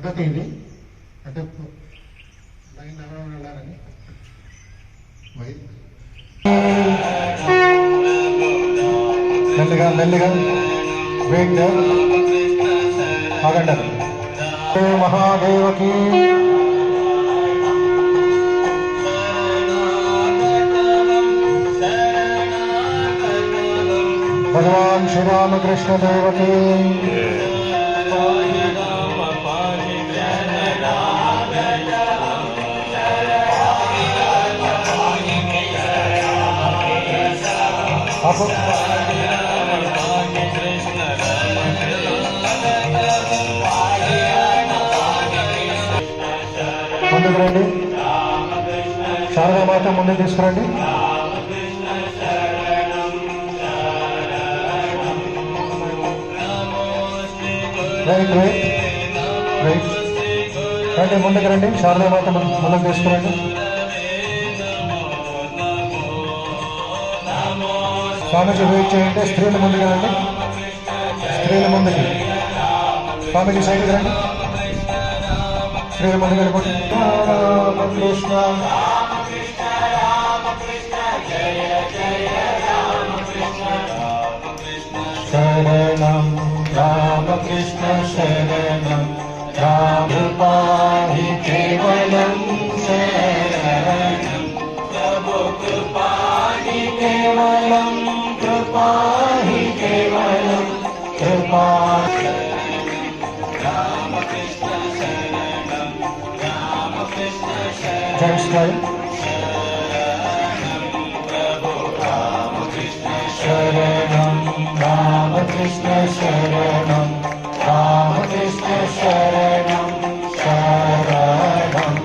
పద్ధతి ఇది. అంటే లైన్ ఎలా వెళ్ళాలని మెల్లిగా మెల్లిగా వెయిట్ ఆగండి. మహాదేవకి भगवान श्री रामकृष्ण देव की ముందుకు రండి. శారదామాత ముందుకు తీసుకురండి. రైట్ రైట్ రైట్ రండి, ముందుకు రండి. శారదామాత ముందుకు తీసుకురండి. స్వామీజీ వెయిట్ చేయండి. స్త్రీలు ముందుకు రండి. స్త్రీలు ముందుకి. స్వామీజీ సైడ్కి రండి. స్త్రీలు ముందుకు వెళ్ళిపోండి. కృష్ణ శరణం రామకృష్ణ శరణం రామ పాహి కేవలం శరణం ప్రభు కృపాహి కేవలం కృపాహి కేవలం కృపా రామకృష్ణ శరణం రామకృష్ణ శరణం ప్రభు రామకృష్ణ శరణం రామకృష్ణ శరణం రామకృష్ణ శరణం శరణం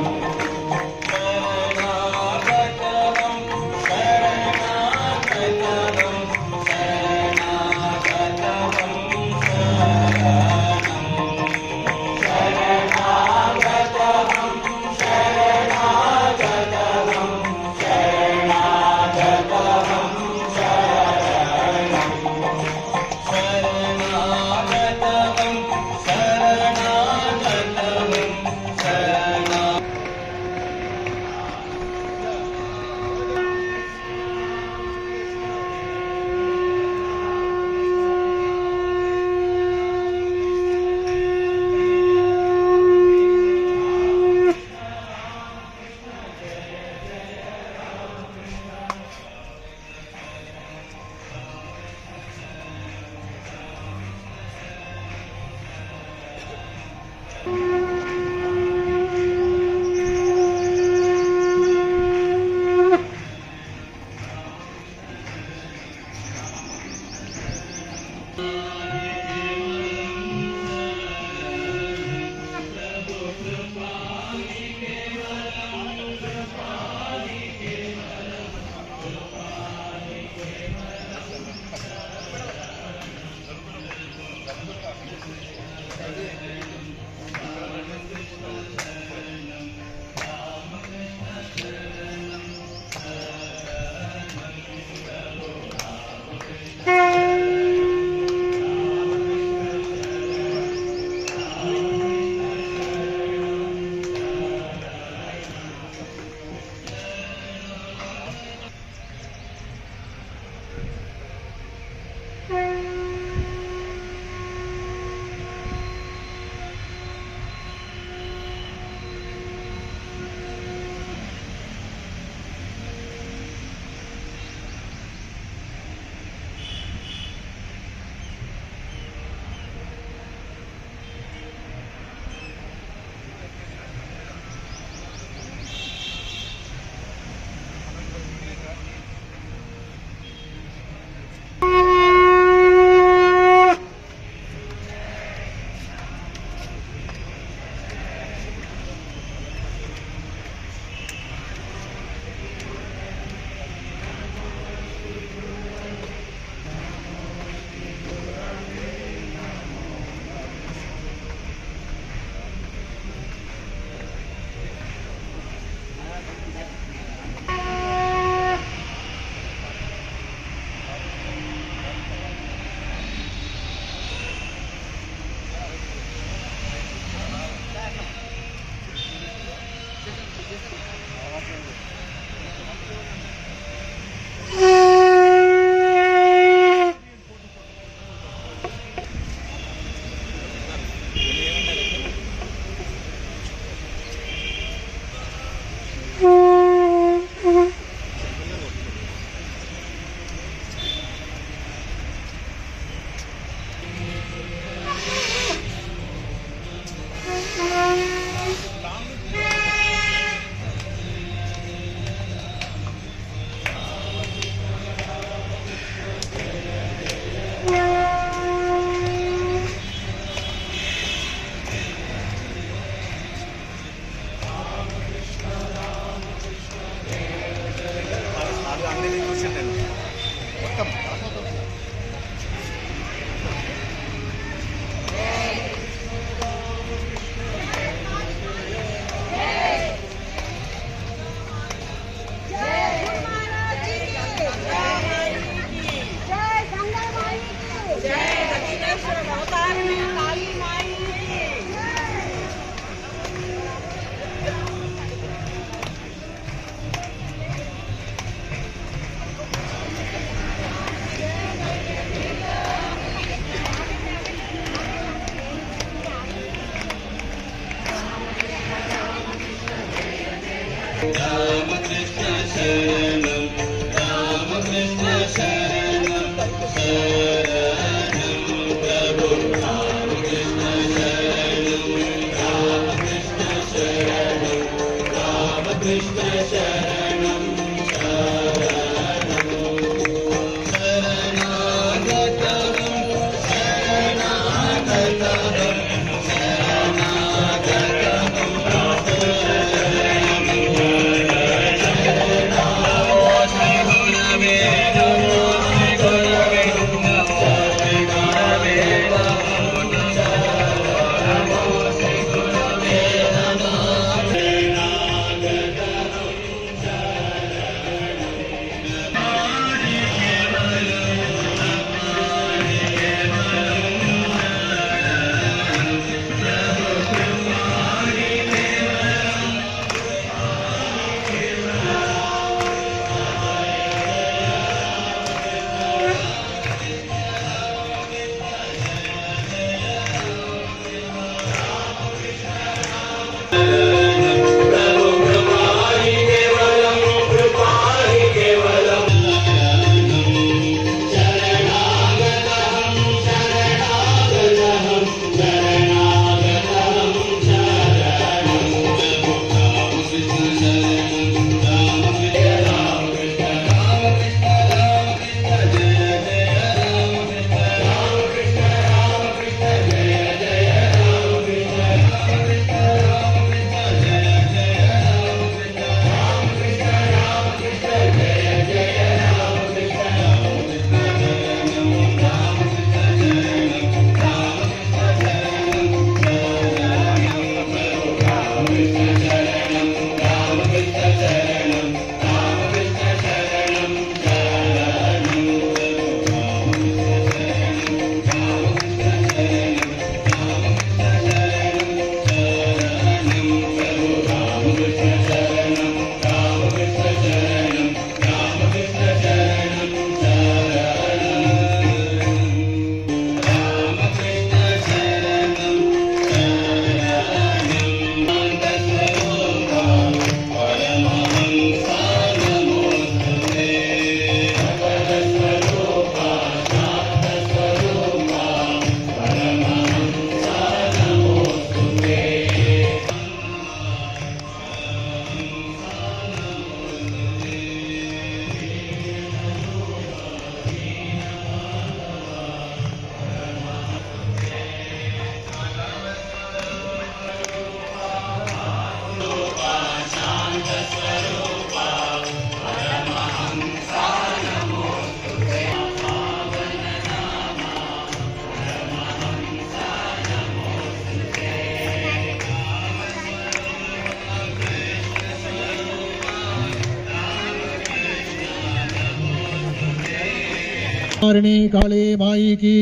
काली माई की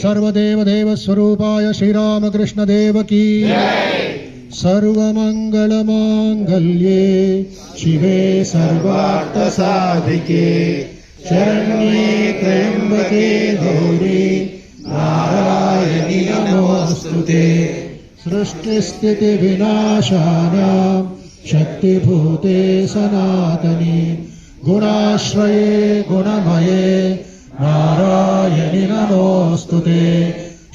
सर्वदेव देव स्वरूपाय श्री राम कृष्ण देव की सर्वमंगल मांगल्ये शिवे सर्वार्थ साधिके शरण्ये त्र्यंबके गौरी नारायणी नमोस्तुते सृष्टि स्थिति विनाशानां शक्तिभूते सनातनी गुणाश्रये गुणमये नारायणि नमोस्तुते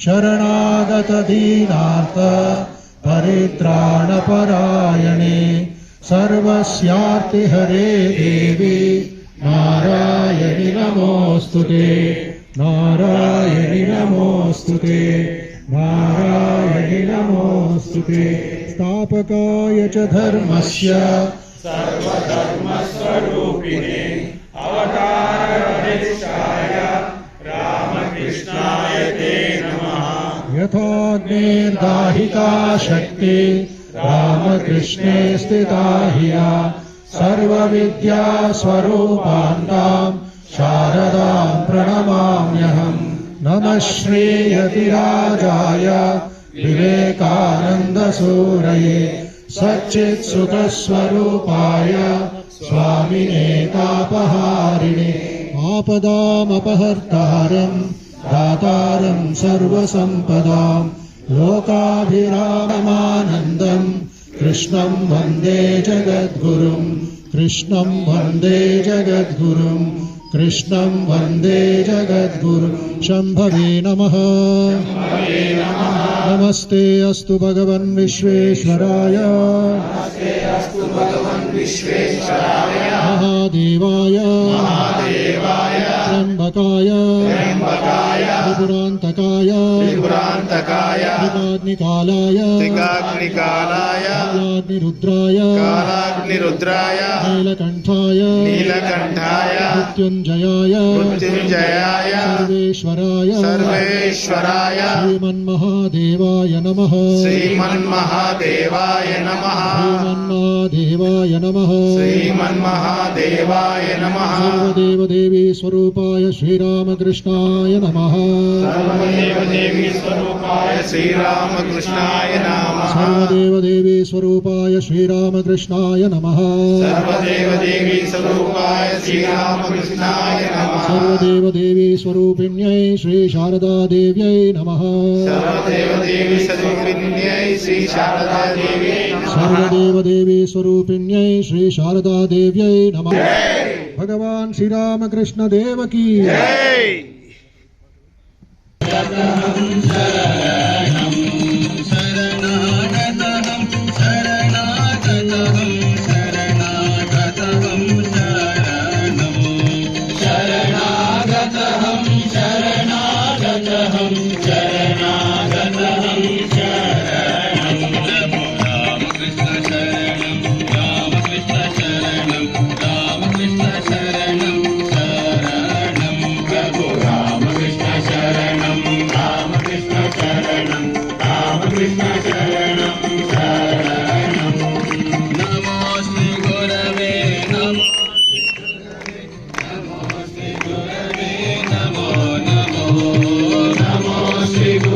शरणागत दीनार्थ परित्राणपरायणे सर्वस्यार्ति हरे देवी नारायणि नमोस्तुते नारायणि नमोस्तुते नारायणि नमोस्तुते स्थापकाय च धर्मस्य सर्वधर्मस्वरूपिणे अवतारवरिष्ठाय रामकृष्णाय ते नमः। यथाग्निर्दाहिका शक्ति रामकृष्णे स्थिता हिया सर्वविद्या स्वरूपान्तां शारदां प्रणमाम्यहम्। नमः श्रीयतिराजाय विवेकानन्दसूरये सच्चित्सुखस्वरूपाय स्वामिने तापहारिणे आपदामपहर्तारं दातारं सर्वसम्पदां लोकाभिराममानन्दं कृष्णं वन्दे जगद्गुरुं कृष्णं वन्दे जगद्गुरुं कृष्णं वन्दे जगद्गुरुं शम्भवे नमः नमस्ते अस्तु भगवन् विश्वेश्वराय महादेवाय त्र्यम्बकाय त्रिपुरान्तकाय त्रिकाग्निकालाय कालाग्निरुद्राय नीलकण्ठाय मृत्युञ्जयाय सर्वेश्वराय श्रीमन्महादेवाय नमः श्रीमन्महादेवाय नमः श्रीमन्महादेवाय नमः सर्वदेवदेवी स्वरूपाय श्रीरामकृष्णाय नमः सर्वदेवदेवी स्वरूपाय श्रीरामकृष्णाय नमः सर्वदेवदेवी स्वरूपाय श्रीरामकृष्णाय नमः सर्वदेवदेवी स्वरूपाय श्रीरामकृष्णाय नमः सर्वदेवदेवी स्वरूपिण्यै श्रीशारदादेव्यै नमः सर्वदेवदेवी स्वरूपिण्यै श्रीशारदादेवी नमः सर्वदेवदेवी स्वरूपिण्यै श्रीशारदादेव्यै नमः भगवान् श्रीरामकृष्ण देव की जय श्री